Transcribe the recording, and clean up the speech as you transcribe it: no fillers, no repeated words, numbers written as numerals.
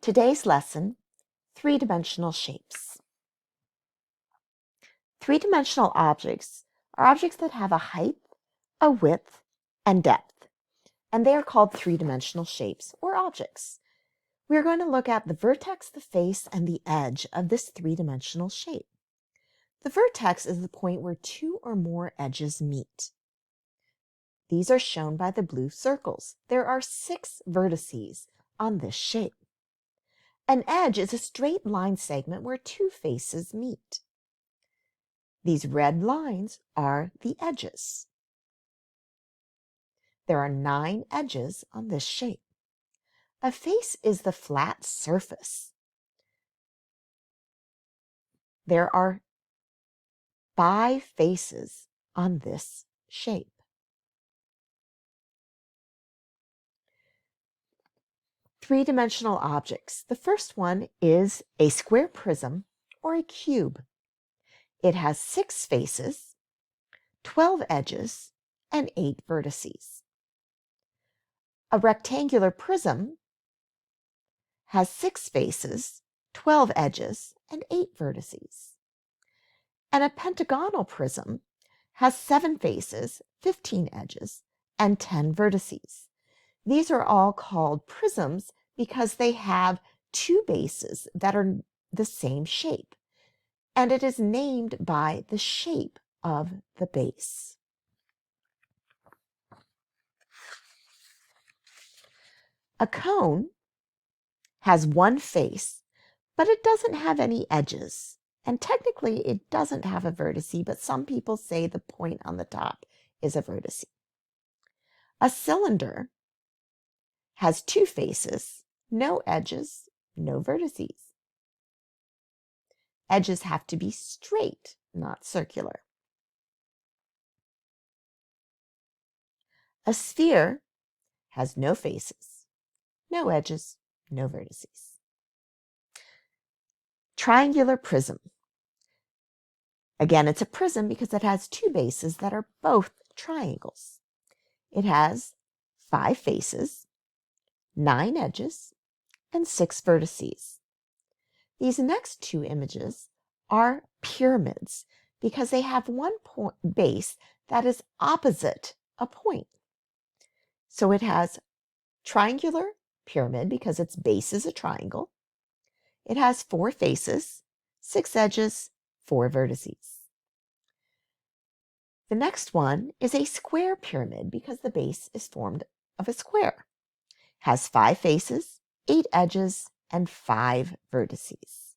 Today's lesson, three-dimensional shapes. Three-dimensional objects are objects that have a height, a width, and depth, and they are called three-dimensional shapes or objects. We are going to look at the vertex, the face, and the edge of this three-dimensional shape. The vertex is the point where two or more edges meet. These are shown by the blue circles. There are 6 vertices on this shape. An edge is a straight line segment where two faces meet. These red lines are the edges. There are 9 edges on this shape. A face is the flat surface. There are 5 faces on this shape. Three-dimensional objects. The first one is a square prism or a cube. It has 6 faces, 12 edges, and 8 vertices. A rectangular prism has 6 faces, 12 edges, and 8 vertices. And a pentagonal prism has 7 faces, 15 edges, and 10 vertices. These are all called prisms because they have 2 bases that are the same shape, and it is named by the shape of the base. A cone has 1 face, but it doesn't have any edges. And technically, it doesn't have a vertice, but some people say the point on the top is a vertice. A cylinder has 2 faces, no edges, no vertices. Edges have to be straight, not circular. A sphere has no faces, no edges, no vertices. Triangular prism. Again, it's a prism because it has 2 bases that are both triangles. It has 5 faces, 9 edges, and 6 vertices. These next 2 images are pyramids because they have one base that is opposite a point. So it has triangular pyramid because its base is a triangle. It has 4 faces, 6 edges, 4 vertices. The next one is a square pyramid because the base is formed of a square. Has 5 faces, 8 edges, and 5 vertices.